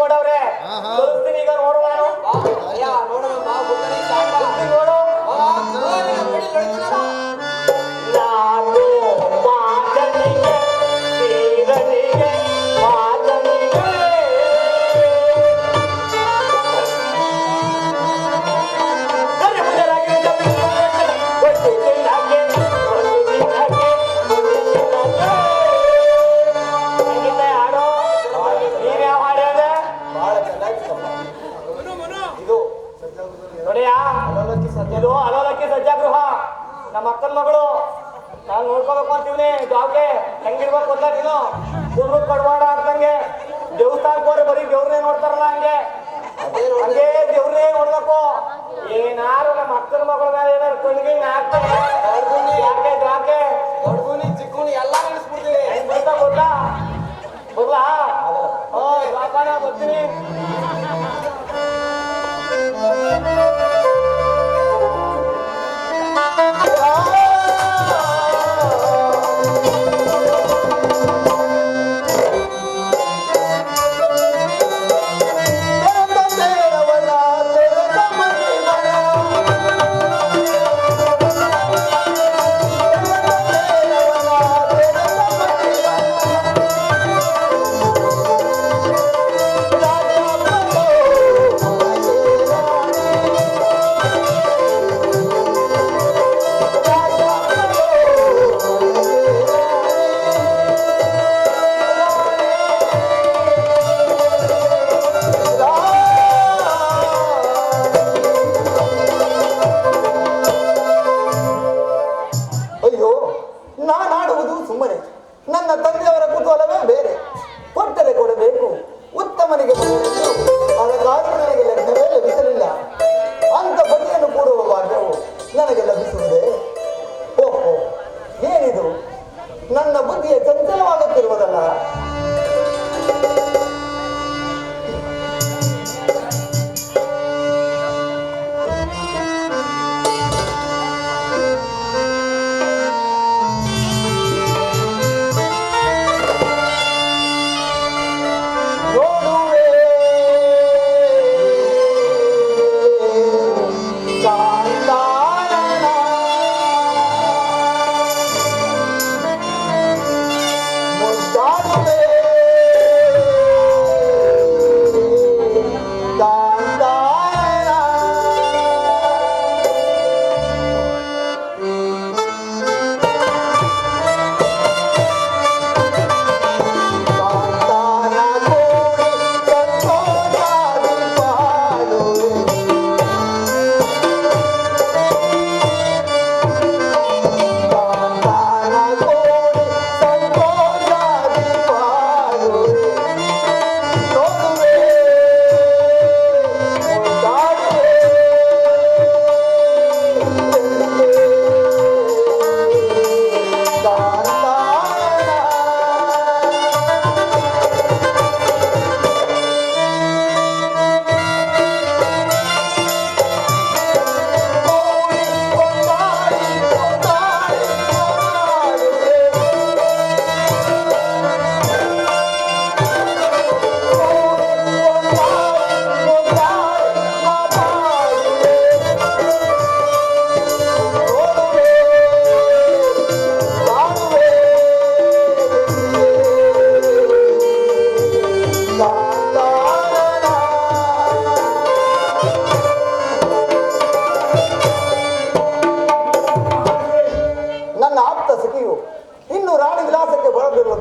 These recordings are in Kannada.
ಕೊಡವ್ರೆ ತೋರಿಸ್ತೀನಿ ಈಗ ನೋಡು ನಾನು ನೋಡು ಇದು ಅಲೋಲಕ್ಕಿ ಸಜ್ಜಾಗೃಹ ನಮ್ಮ ಅಕ್ಕನ ಮಗಳು ನಾನು ನೋಡ್ಕೋಬೇಕು ಅಂತೀವಿ ಜಾಬ್ಗೆ ಹೆಂಗಿರ್ಬೇಕು ಅಂತ ನೀನು ಹುಡುಗ ಕೊಡವಾಡ ಅಂತಂಗೆ ದೇವಸ್ಥಾನಕ್ಕೆ ಹೋದ್ರೆ ಬರೀ ದೇವ್ರನ್ನೇ ನೋಡ್ತಾರಲ್ಲ ಹಂಗೆ ಹಂಗೆ ದೇವ್ರನ್ನೇ ನೋಡ್ಬೇಕು. ಏನಾರು ನಮ್ಮ ಅಕ್ಕನ ಮಗಳ ಮೇಲೆ ಏನಾರು ಕಣ್ಣಿಗೆ ಹಾಕ್ತಾರೆ ಯಾಕೆ ಯಾಕೆ ದೊಡ್ಡಗುನಿ ಚಿಕ್ಕುನಿ ಎಲ್ಲ ನಿಲ್ಲಿಸ್ಬಿಡ್ತೀವಿ ಗೊತ್ತಾ ಗೊತ್ತಾ ಬರ್ಲಾ ದ್ವಾಕಾನ ಬರ್ತೀನಿ. ನನ್ನ ಬುದ್ಧಿಯ ಚಂಚಲವಾಗುತ್ತಿರುವುದಲ್ಲ.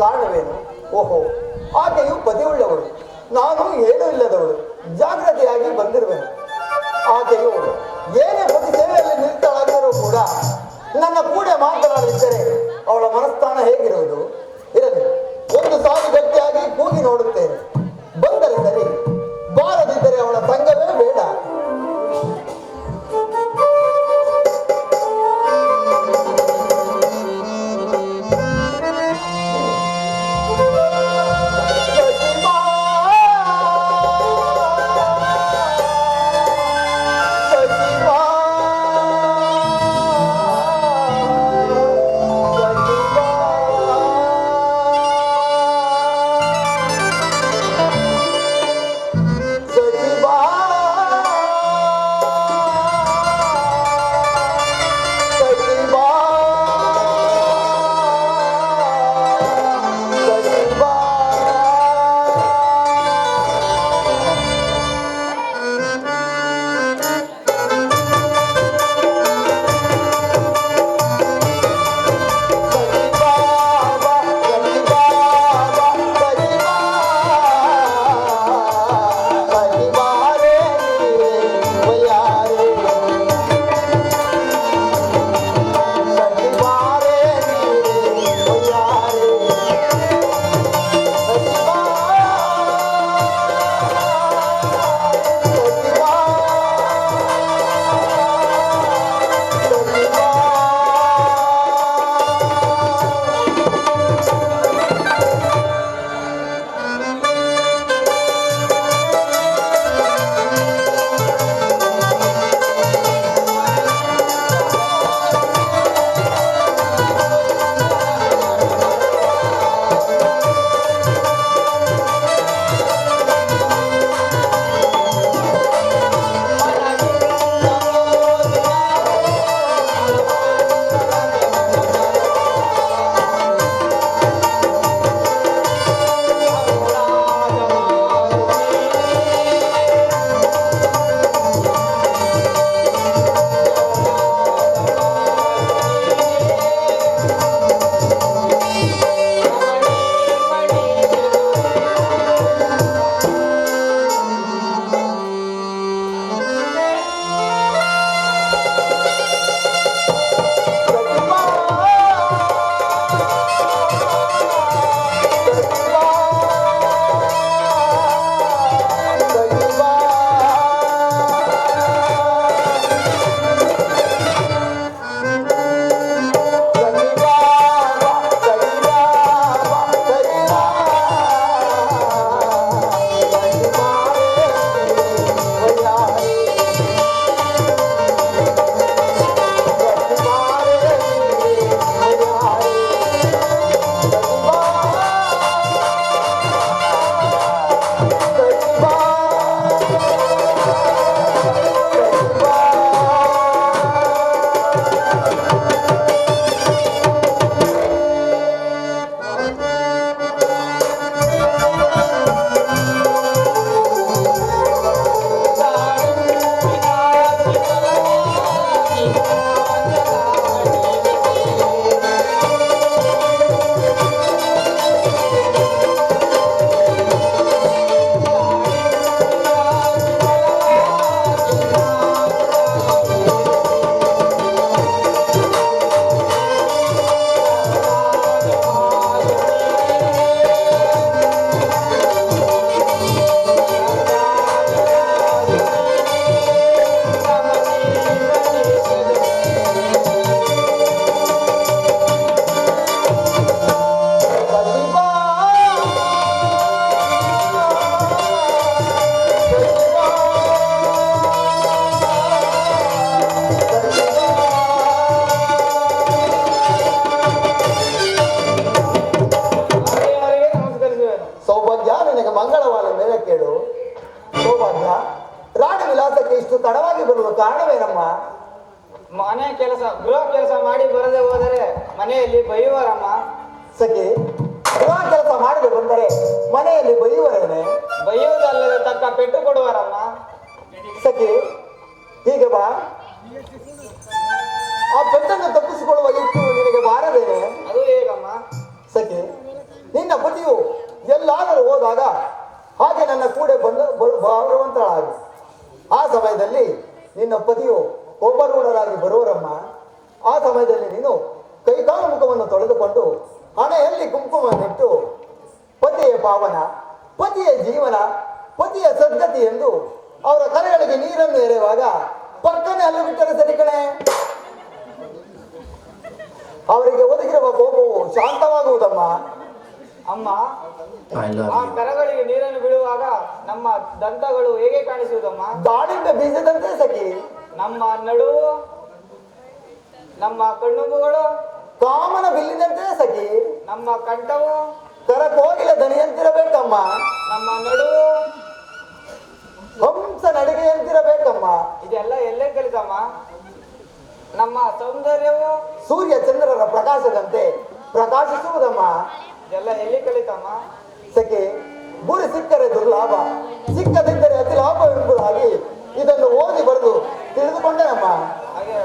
ಕಾರಣವೇನು? ಓಹೋ, ಆಕೆಯು ಪತಿಯುಳ್ಳವಳು, ನಾನು ಏನೂ ಇಲ್ಲದವಳು, ಜಾಗ್ರತೆಯಾಗಿ ಬಂದಿರುವೆನು. ಆಕೆಯು ಏನೇ ಪತಿ ಸೇವೆಯಲ್ಲಿ ನಿರತಳಾದರೂ ಕೂಡ ನನ್ನ ಕೂಡ ಮಾತನಾಡಿದ್ದರೆ ಅವಳ ಮನಸ್ಥಾನ ಹೇಗಿರುವುದು? ಇರಲಿ, ಒಂದು ಸಾರಿ ಗಟ್ಟಿಯಾಗಿ ಕೂಗಿ ನೋಡುತ್ತೇನೆ. ಬಂದರೆ ಸರಿ, ಬಾರದಿದ್ದರೆ ಅವಳ ಸಂಘವೇ ಬೇಡ. ತಡವಾಗಿ ಬರುವ ಕಾರಣವೇನಮ್ಮ? ಮನೆ ಕೆಲಸ ಗೃಹ ಕೆಲಸ ಮಾಡಿ ಬರದೆ ಹೋದರೆ ಮನೆಯಲ್ಲಿ ಬೈಯುವರಮ್ಮ. ಸಖಿ, ಗೃಹ ಕೆಲಸ ಮಾಡದೆ ಬಂದರೆ ಮನೆಯಲ್ಲಿ ಬೈಯುವರೇನೆ? ಬೈಯುವುದಲ್ಲದೆ ತಕ್ಕ ಪೆಟ್ಟು ಕೊಡುವರಮ್ಮ. ಸಖಿ, ಹೀಗೆ ಬಾ. ಆ ಪೆಟ್ಟನ್ನು ತಪ್ಪಿಸಿಕೊಳ್ಳುವ ಯುಕ್ತಿ ನಿನಗೆ ಬಾರದೇನೆ? ಅದು ಹೇಗಮ್ಮ? ಸಖಿ, ನಿನ್ನ ಪತಿಯು ಎಲ್ಲಾದರೂ ಹೋದಾಗ ಹಾಗೆ ನನ್ನ ಕೂಡ ಬರುವಂತಳಾಗಿ ಆ ಸಮಯದಲ್ಲಿ ನಿನ್ನ ಪತಿಯು ಕೋಪರೂಢರಾಗಿ ಬರುವರಮ್ಮ. ಆ ಸಮಯದಲ್ಲಿ ನೀನು ಕೈಕಾಲು ಮುಖವನ್ನು ತೊಳೆದುಕೊಂಡು ಹಣೆಯಲ್ಲಿ ಕುಂಕುಮವನ್ನಿಟ್ಟು ಪತಿಯ ಪಾವನ, ಪತಿಯ ಜೀವನ, ಪತಿಯ ಸದ್ಗತಿ ಎಂದು ಅವರ ಕರೆಗಳಿಗೆ ನೀರನ್ನು ಎರೆಯುವಾಗ ಪಕ್ಕನೆ ಅಲ್ಲು ಬಿಟ್ಟರೆ ಸರಿ ಕಣೆ. ಅವರಿಗೆ ಒದಗಿರುವ ಕೋಪವು ಶಾಂತವಾಗುವುದಮ್ಮ. ಅಮ್ಮ, ಆ ಕರಗಳಿಗೆ ನೀರನ್ನು ಬಿಡುವಾಗ ನಮ್ಮ ದಂತಗಳು ಹೇಗೆ ಕಾಣಿಸುವುದಮ್ಮ? ದಾಳಿಂಬೆ ಬೀಜದಂತೆ ಸಖಿ. ನಮ್ಮ ನಡುವು, ನಮ್ಮ ಕಣ್ಣುಗಳು ಕಾಮನ ಬಿಲ್ಲಿನಂತೆ ಸಖಿ. ನಮ್ಮ ಕಂಠವು ಕರಕೋಗಿಲ ದನಿಯಂತಿರಬೇಕಮ್ಮ. ನಮ್ಮ ನಡುವು ಹಂಸ ನಡಿಗೆಯಂತಿರಬೇಕಮ್ಮ. ಇದೆಲ್ಲ ಎಲ್ಲೇ ಕಲಿತಮ್ಮ? ನಮ್ಮ ಸೌಂದರ್ಯವು ಸೂರ್ಯ ಚಂದ್ರರ ಪ್ರಕಾಶದಂತೆ ಪ್ರಕಾಶಿಸುವುದಮ್ಮ. ಇದೆಲ್ಲ ಎಲ್ಲಿ ಕಲಿತಮ್ಮ? ಸಖಿ, ಗುರಿ ಸಿಕ್ಕರೆ ದುರ್ಲಾಭ, ಸಿಕ್ಕದಿದ್ದರೆ ಅತಿ ಲಾಭವೆಂಬುದಾಗಿ ಇದನ್ನು ಓದಿ ಬರೆದು ತಿಳಿದುಕೊಂಡೆನಮ್ಮ. ಹಾಗೆ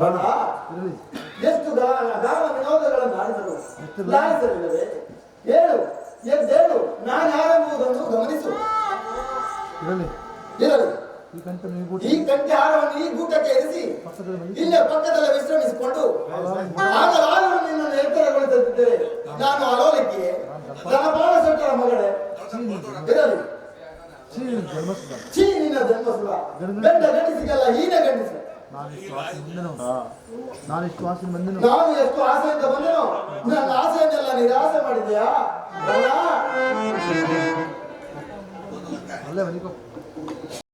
ಬಣ ಎಷ್ಟು ಗಾನ ವಿನೋದಗಳನ್ನು ಆಡಿದರು ಲಾಲಿಸಲಿಲ್ಲವೇ? ಹೇಳು, ಎದ್ದೇಳು, ನಾನು ಯಾರೆಂಬುದನ್ನು ಗಮನಿಸು. ಇರಲಿ, ಈ ಕಂಠೆ ಹಾರವನ್ನು ಈ ಗೂಟಕ್ಕೆ ಇರಿಸಿ ಇಲ್ಲೇ ಪಕ್ಕದಲ್ಲೇ ವಿಶ್ರಮಿಸಿಕೊಂಡು ಆಗಲಾದರೂ ನಿನ್ನನ್ನು ಎತ್ತರಗೊಳಿಸುತ್ತಿದ್ದರೆ ನಾನು ಅಲೋಲಿಕ್ಕೆ ಧನಪಾಲ ಶೆಟ್ಟರ ಮಗಳೇ. ಇರಲಿ, ಛೀ ನಿನ್ನ ಜನ್ಮಸುಲ, ಗಂಡ ಗಂಡಿಸಿಗೆಲ್ಲ ಹೀನ ಗಂಡಿಸ. ನಾನು ಎಷ್ಟು ಆಸೆಯಿಂದ ಬಂದೆನೋ ನನ್ನ ಆಸೆಯನ್ನೆಲ್ಲ ನಿರಾಸೆ ಮಾಡಿದೆಯಾ?